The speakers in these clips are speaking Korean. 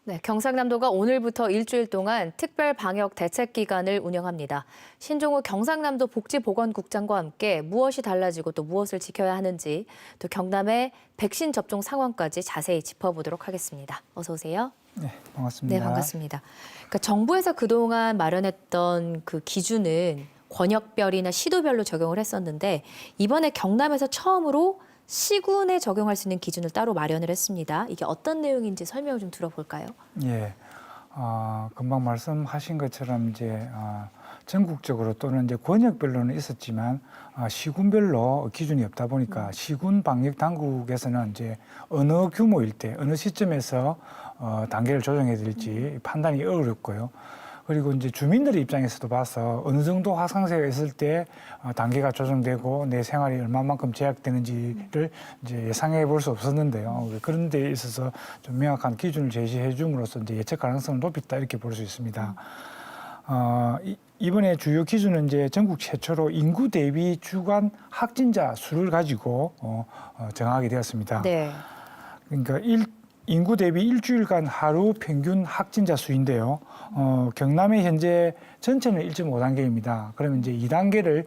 네, 경상남도가 오늘부터 일주일 동안 특별 방역 대책 기간을 운영합니다. 신종우 경상남도 복지보건국장과 함께 무엇이 달라지고 또 무엇을 지켜야 하는지, 또 경남의 백신 접종 상황까지 자세히 짚어보도록 하겠습니다. 어서 오세요. 네, 반갑습니다. 네, 반갑습니다. 그러니까 정부에서 그동안 마련했던 그 기준은 권역별이나 시도별로 적용을 했었는데 이번에 경남에서 처음으로 시군에 적용할 수 있는 기준을 따로 마련을 했습니다. 이게 어떤 내용인지 설명을 좀 들어볼까요? 예, 금방 말씀하신 것처럼 이제 전국적으로 또는 이제 권역별로는 있었지만 시군별로 기준이 없다 보니까 시군 방역 당국에서는 이제 어느 규모일 때 어느 시점에서 단계를 조정해야 될지 판단이 어렵고요. 그리고 이제 주민들의 입장에서도 봐서 어느 정도 확산세가 있을 때 단계가 조정되고 내 생활이 얼마만큼 제약되는지를 이제 예상해 볼 수 없었는데요. 그런 데 있어서 좀 명확한 기준을 제시해 줌으로써 이제 예측 가능성을 높였다 이렇게 볼 수 있습니다. 이번에 주요 기준은 이제 전국 최초로 인구 대비 주간 확진자 수를 가지고 정하게 되었습니다. 네. 그러니까 인구 대비 일주일간 하루 평균 확진자 수인데요. 경남의 현재 전체는 1.5단계입니다. 그러면 이제 2단계를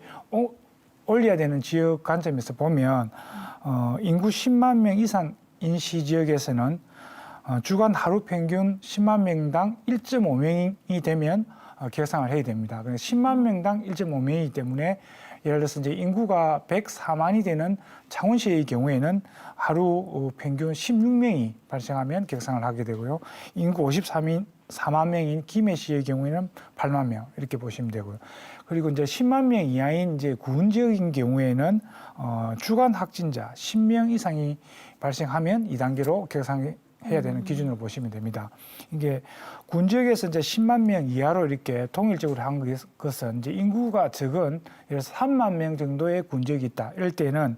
올려야 되는 지역 관점에서 보면 인구 10만 명 이상인 시 지역에서는 주간 하루 평균 10만 명당 1.5명이 되면 계상을 해야 됩니다. 그래서 10만 명당 1.5명이기 때문에 예를 들어서 이제 인구가 104만이 되는 창원시의 경우에는 하루 평균 16명이 발생하면 격상을 하게 되고요. 인구 54만 명인 김해시의 경우에는 8만 명 이렇게 보시면 되고요. 그리고 이제 10만 명 이하인 이제 군 지역인 경우에는 주간 확진자 10명 이상이 발생하면 2단계로 격상해야 되는 기준으로 보시면 됩니다. 이게 군 지역에서 이제 10만 명 이하로 이렇게 통일적으로 한 것은 이제 인구가 적은 예를 들어서 3만 명 정도의 군 지역이 있다. 이럴 때는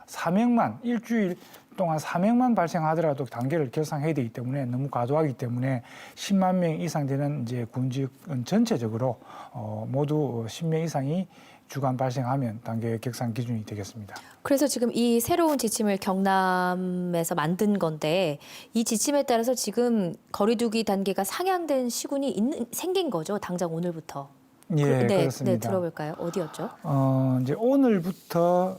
사명만 일주일 동안 사명만 발생하더라도 단계를 결상해야 되기 때문에 너무 과도하기 때문에 10만 명 이상 되는 이제 군 지역은 전체적으로 모두 10명 이상이 주간 발생하면 단계 격상 기준이 되겠습니다. 그래서 지금 이 새로운 지침을 경남에서 만든 건데 이 지침에 따라서 지금 거리두기 단계가 상향된 시군이 생긴 거죠. 당장 오늘부터. 예, 네, 그렇습니다. 네, 들어볼까요? 어디였죠? 이제 오늘부터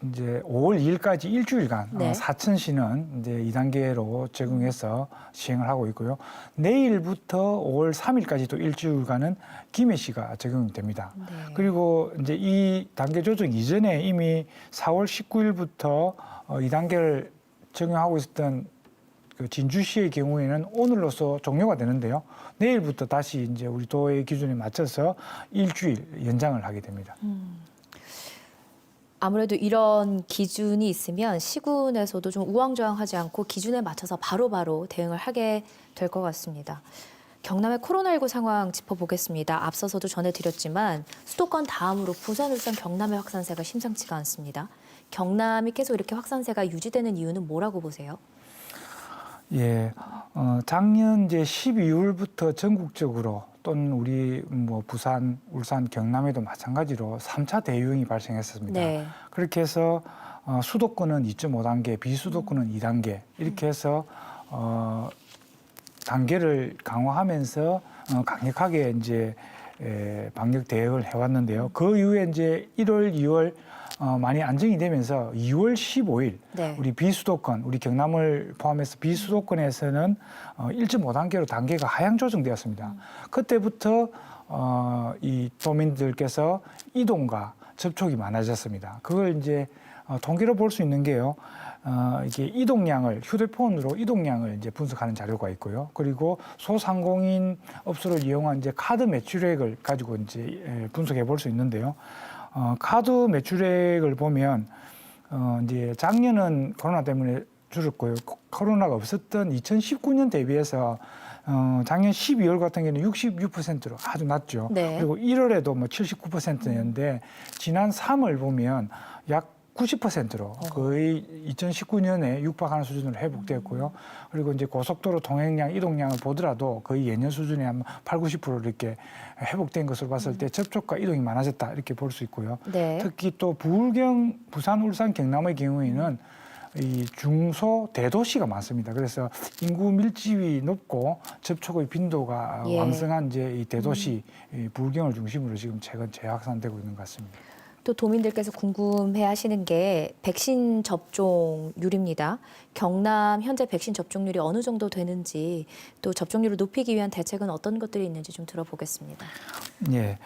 이제 5월 2일까지 일주일간 네. 사천시는 이제 2단계로 적용해서 시행을 하고 있고요. 내일부터 5월 3일까지 또 일주일간은 김해시가 적용됩니다. 네. 그리고 이제 이 단계 조정 이전에 이미 4월 19일부터 2단계를 적용하고 있었던 그 진주시의 경우에는 오늘로서 종료가 되는데요. 내일부터 다시 이제 우리 도의 기준에 맞춰서 일주일 연장을 하게 됩니다. 아무래도 이런 기준이 있으면 시군에서도 좀 우왕좌왕하지 않고 기준에 맞춰서 바로바로 대응을 하게 될 것 같습니다. 경남의 코로나19 상황 짚어보겠습니다. 앞서서도 전해드렸지만 수도권 다음으로 부산, 울산, 경남의 확산세가 심상치가 않습니다. 경남이 계속 이렇게 확산세가 유지되는 이유는 뭐라고 보세요? 예, 작년 이제 12월부터 전국적으로 또는 우리 뭐 부산, 울산, 경남에도 마찬가지로 3차 대유행이 발생했습니다. 네. 그렇게 해서 수도권은 2.5단계, 비수도권은 2단계 이렇게 해서 단계를 강화하면서 강력하게 이제 방역 대응을 해왔는데요. 그 이후에 이제 1월, 2월 많이 안정이 되면서 2월 15일 네. 우리 비수도권, 우리 경남을 포함해서 비수도권에서는 1.5단계로 단계가 하향 조정되었습니다. 그때부터 이 도민들께서 이동과 접촉이 많아졌습니다. 그걸 이제 통계로 볼 수 있는 게요. 이게 이동량을 휴대폰으로 이동량을 이제 분석하는 자료가 있고요. 그리고 소상공인 업소를 이용한 이제 카드 매출액을 가지고 이제 분석해 볼 수 있는데요. 카드 매출액을 보면 이제 작년은 코로나 때문에 줄었고요. 코로나가 없었던 2019년 대비해서 작년 12월 같은 경우는 66%로 아주 낮죠. 네. 그리고 1월에도 뭐 79%였는데 지난 3월 보면 약 90%로 거의 2019년에 육박하는 수준으로 회복됐고요. 그리고 이제 고속도로 통행량, 이동량을 보더라도 거의 예년 수준에 한 8, 90% 이렇게 회복된 것으로 봤을 때 접촉과 이동이 많아졌다 이렇게 볼 수 있고요. 네. 특히 또 부산, 울산, 경남의 경우에는 이 중소 대도시가 많습니다. 그래서 인구 밀집이 높고 접촉의 빈도가 예. 왕성한 이제 이 대도시 이 부경을 중심으로 지금 최근 재확산되고 있는 것 같습니다. 또 도민들께서 궁금해하시는 게 백신 접종률입니다. 경남 현재 백신 접종률이 어느 정도 되는지 또 접종률을 높이기 위한 대책은 어떤 것들이 있는지 좀 들어보겠습니다. 예.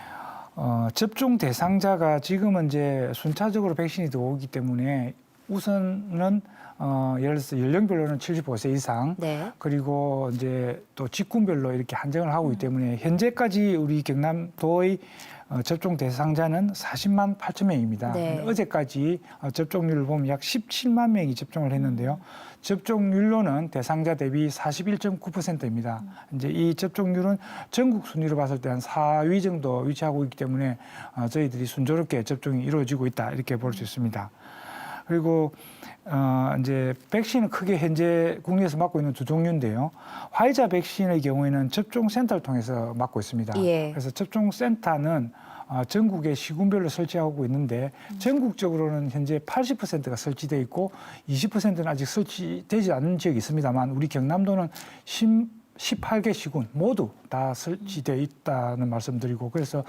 접종 대상자가 지금은 이제 순차적으로 백신이 들어오기 때문에 우선은 예를 들어서 연령별로는 75세 이상 네. 그리고 이제 또 직군별로 이렇게 한정을 하고 있기 때문에 현재까지 우리 경남도의 접종 대상자는 40만 8천 명입니다. 네. 어제까지 접종률을 보면 약 17만 명이 접종을 했는데요. 접종률로는 대상자 대비 41.9%입니다. 이제 이 접종률은 전국 순위로 봤을 때 한 4위 정도 위치하고 있기 때문에 저희들이 순조롭게 접종이 이루어지고 있다 이렇게 볼 수 있습니다. 그리고 이제 백신은 크게 현재 국내에서 맞고 있는 두 종류인데요. 화이자 백신의 경우에는 접종센터를 통해서 맞고 있습니다. 예. 그래서 접종센터는 전국의 시군별로 설치하고 있는데 전국적으로는 현재 80%가 설치되어 있고 20%는 아직 설치되지 않은 지역이 있습니다만 우리 경남도는 18개 시군 모두 다 설치되어 있다는 말씀드리고 그래서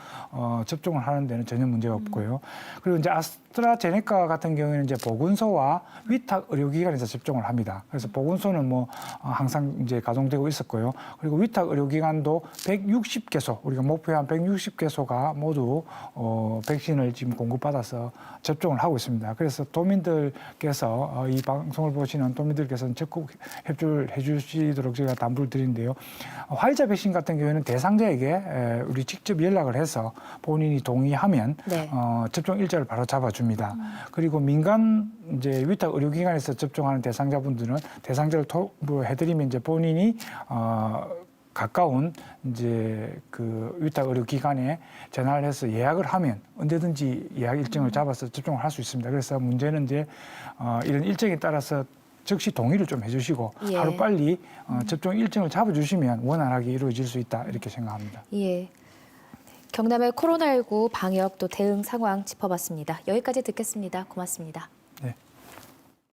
접종을 하는 데는 전혀 문제가 없고요. 그리고 이제 아스트라제네카 같은 경우에는 이제 보건소와 위탁 의료기관에서 접종을 합니다. 그래서 보건소는 뭐 항상 이제 가동되고 있었고요. 그리고 위탁 의료기관도 160개소 우리가 목표한 160개소가 모두 백신을 지금 공급받아서 접종을 하고 있습니다. 그래서 도민들께서 이 방송을 보시는 도민들께서는 적극 협조를 해주시도록 제가 당부를 드리는데요. 화이자 백신 같은 경우에는 대상자에게 우리 직접 연락을 해서 본인이 동의하면 네. 접종 일자를 바로 잡아줍니다. 그리고 민간 이제 위탁 의료기관에서 접종하는 대상자분들은 대상자를 통보해드리면 이제 본인이 가까운 이제 그 위탁 의료기관에 전화를 해서 예약을 하면 언제든지 예약 일정을 잡아서 접종을 할 수 있습니다. 그래서 문제는 이제 이런 일정에 따라서 즉시 동의를 좀 해주시고 예. 하루빨리 접종 일정을 잡아주시면 원활하게 이루어질 수 있다 이렇게 생각합니다. 예. 경남의 코로나19 방역 또 대응 상황 짚어봤습니다. 여기까지 듣겠습니다. 고맙습니다.